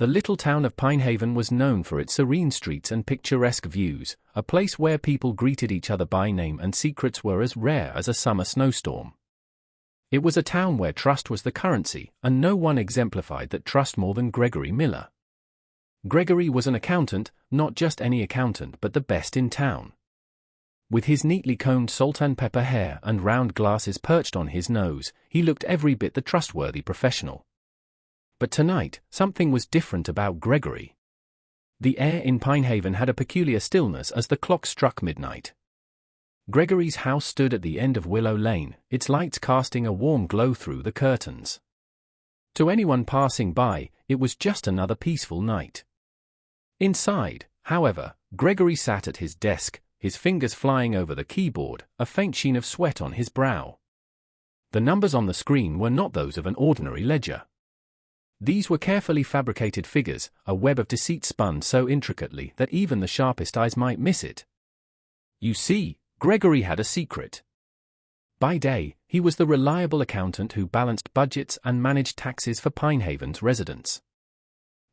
The little town of Pinehaven was known for its serene streets and picturesque views, a place where people greeted each other by name and secrets were as rare as a summer snowstorm. It was a town where trust was the currency, and no one exemplified that trust more than Gregory Miller. Gregory was an accountant, not just any accountant but the best in town. With his neatly combed salt and pepper hair and round glasses perched on his nose, he looked every bit the trustworthy professional. But tonight, something was different about Gregory. The air in Pinehaven had a peculiar stillness as the clock struck midnight. Gregory's house stood at the end of Willow Lane, its lights casting a warm glow through the curtains. To anyone passing by, it was just another peaceful night. Inside, however, Gregory sat at his desk, his fingers flying over the keyboard, a faint sheen of sweat on his brow. The numbers on the screen were not those of an ordinary ledger. These were carefully fabricated figures, a web of deceit spun so intricately that even the sharpest eyes might miss it. You see, Gregory had a secret. By day, he was the reliable accountant who balanced budgets and managed taxes for Pinehaven's residents.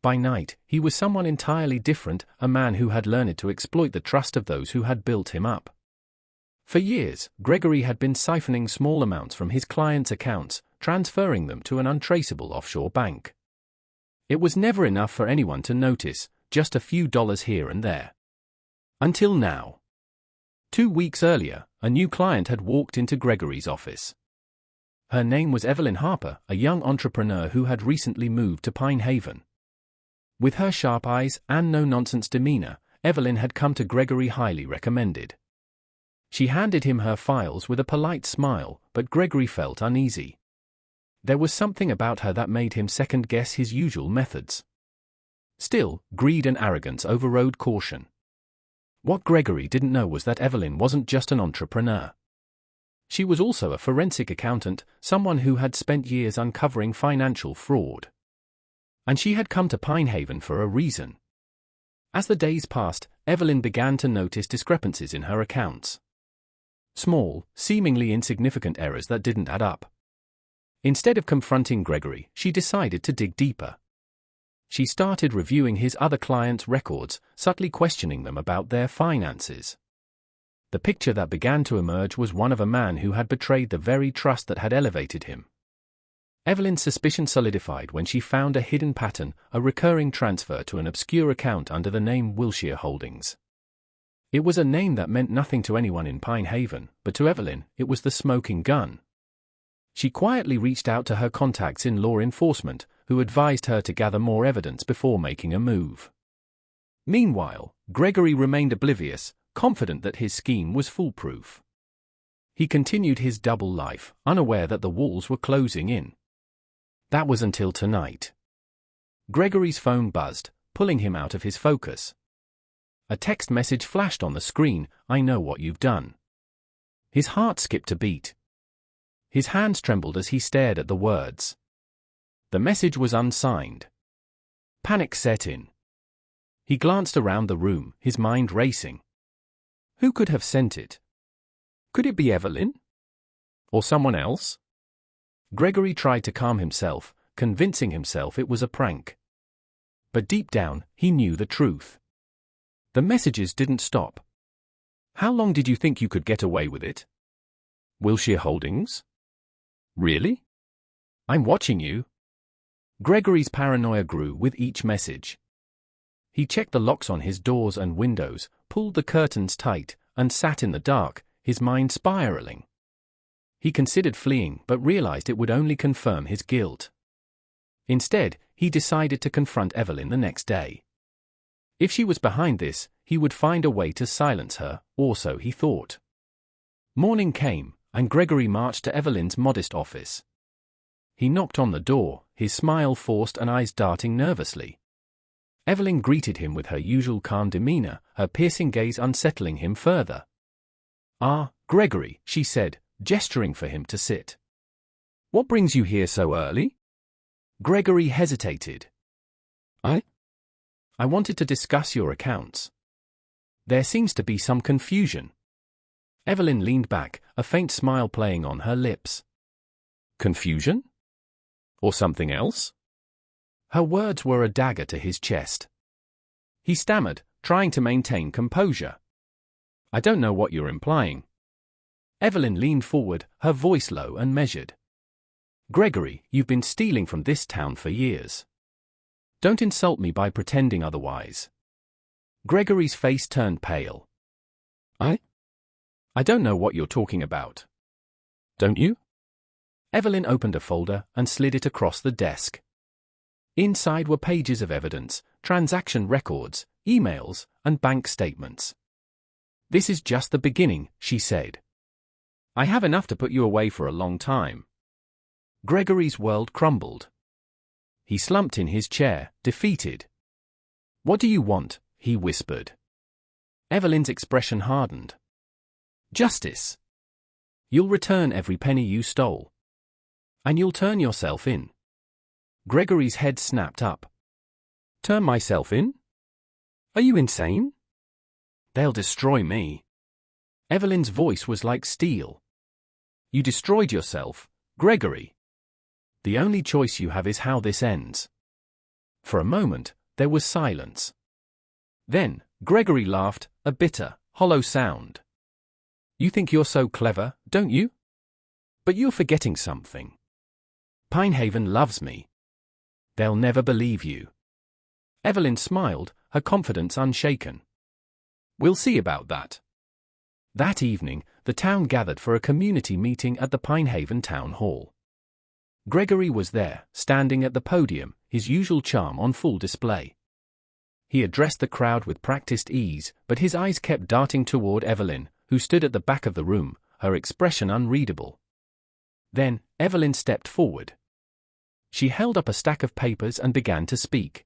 By night, he was someone entirely different, a man who had learned to exploit the trust of those who had built him up. For years, Gregory had been siphoning small amounts from his clients' accounts, transferring them to an untraceable offshore bank. It was never enough for anyone to notice, just a few dollars here and there. Until now. 2 weeks earlier, a new client had walked into Gregory's office. Her name was Evelyn Harper, a young entrepreneur who had recently moved to Pinehaven. With her sharp eyes and no-nonsense demeanor, Evelyn had come to Gregory highly recommended. She handed him her files with a polite smile, but Gregory felt uneasy. There was something about her that made him second-guess his usual methods. Still, greed and arrogance overrode caution. What Gregory didn't know was that Evelyn wasn't just an entrepreneur. She was also a forensic accountant, someone who had spent years uncovering financial fraud. And she had come to Pinehaven for a reason. As the days passed, Evelyn began to notice discrepancies in her accounts. Small, seemingly insignificant errors that didn't add up. Instead of confronting Gregory, she decided to dig deeper. She started reviewing his other clients' records, subtly questioning them about their finances. The picture that began to emerge was one of a man who had betrayed the very trust that had elevated him. Evelyn's suspicion solidified when she found a hidden pattern, a recurring transfer to an obscure account under the name Wilshire Holdings. It was a name that meant nothing to anyone in Pinehaven, but to Evelyn, it was the smoking gun. She quietly reached out to her contacts in law enforcement, who advised her to gather more evidence before making a move. Meanwhile, Gregory remained oblivious, confident that his scheme was foolproof. He continued his double life, unaware that the walls were closing in. That was until tonight. Gregory's phone buzzed, pulling him out of his focus. A text message flashed on the screen, "I know what you've done." His heart skipped a beat. His hands trembled as he stared at the words. The message was unsigned. Panic set in. He glanced around the room, his mind racing. Who could have sent it? Could it be Evelyn? Or someone else? Gregory tried to calm himself, convincing himself it was a prank. But deep down, he knew the truth. The messages didn't stop. How long did you think you could get away with it? Wilshire Holdings? Really? I'm watching you. Gregory's paranoia grew with each message. He checked the locks on his doors and windows, pulled the curtains tight, and sat in the dark, his mind spiraling. He considered fleeing but realized it would only confirm his guilt. Instead, he decided to confront Evelyn the next day. If she was behind this, he would find a way to silence her, or so he thought. Morning came, and Gregory marched to Evelyn's modest office. He knocked on the door, his smile forced and eyes darting nervously. Evelyn greeted him with her usual calm demeanor, her piercing gaze unsettling him further. "Ah, Gregory," she said, gesturing for him to sit. "What brings you here so early?" Gregory hesitated. I wanted to discuss your accounts. There seems to be some confusion." Evelyn leaned back, a faint smile playing on her lips. "Confusion? Or something else?" Her words were a dagger to his chest. He stammered, trying to maintain composure. I don't know what you're implying. Evelyn leaned forward, her voice low and measured. Gregory, you've been stealing from this town for years. Don't insult me by pretending otherwise. Gregory's face turned pale. I don't know what you're talking about. Don't you? Evelyn opened a folder and slid it across the desk. Inside were pages of evidence, transaction records, emails, and bank statements. This is just the beginning, she said. I have enough to put you away for a long time. Gregory's world crumbled. He slumped in his chair, defeated. What do you want? He whispered. Evelyn's expression hardened. Justice. You'll return every penny you stole. And you'll turn yourself in. Gregory's head snapped up. Turn myself in? Are you insane? They'll destroy me. Evelyn's voice was like steel. You destroyed yourself, Gregory. The only choice you have is how this ends. For a moment, there was silence. Then, Gregory laughed, a bitter, hollow sound. You think you're so clever, don't you? But you're forgetting something. Pinehaven loves me. They'll never believe you. Evelyn smiled, her confidence unshaken. We'll see about that. That evening, the town gathered for a community meeting at the Pinehaven Town Hall. Gregory was there, standing at the podium, his usual charm on full display. He addressed the crowd with practiced ease, but his eyes kept darting toward Evelyn, who stood at the back of the room, her expression unreadable. Then, Evelyn stepped forward. She held up a stack of papers and began to speak.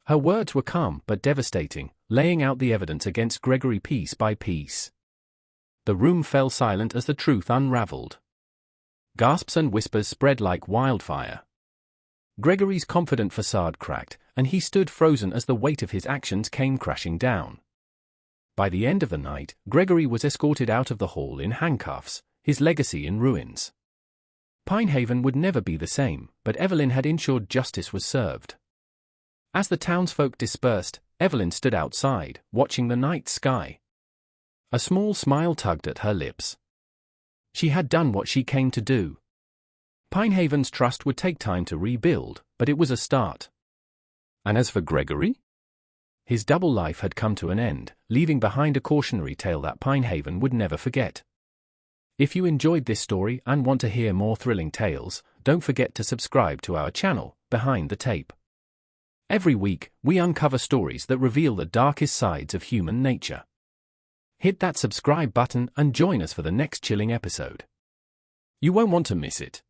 Her words were calm but devastating, laying out the evidence against Gregory piece by piece. The room fell silent as the truth unraveled. Gasps and whispers spread like wildfire. Gregory's confident facade cracked, and he stood frozen as the weight of his actions came crashing down. By the end of the night, Gregory was escorted out of the hall in handcuffs, his legacy in ruins. Pinehaven would never be the same, but Evelyn had ensured justice was served. As the townsfolk dispersed, Evelyn stood outside, watching the night sky. A small smile tugged at her lips. She had done what she came to do. Pinehaven's trust would take time to rebuild, but it was a start. And as for Gregory? His double life had come to an end, leaving behind a cautionary tale that Pinehaven would never forget. If you enjoyed this story and want to hear more thrilling tales, don't forget to subscribe to our channel, Behind the Tape. Every week, we uncover stories that reveal the darkest sides of human nature. Hit that subscribe button and join us for the next chilling episode. You won't want to miss it.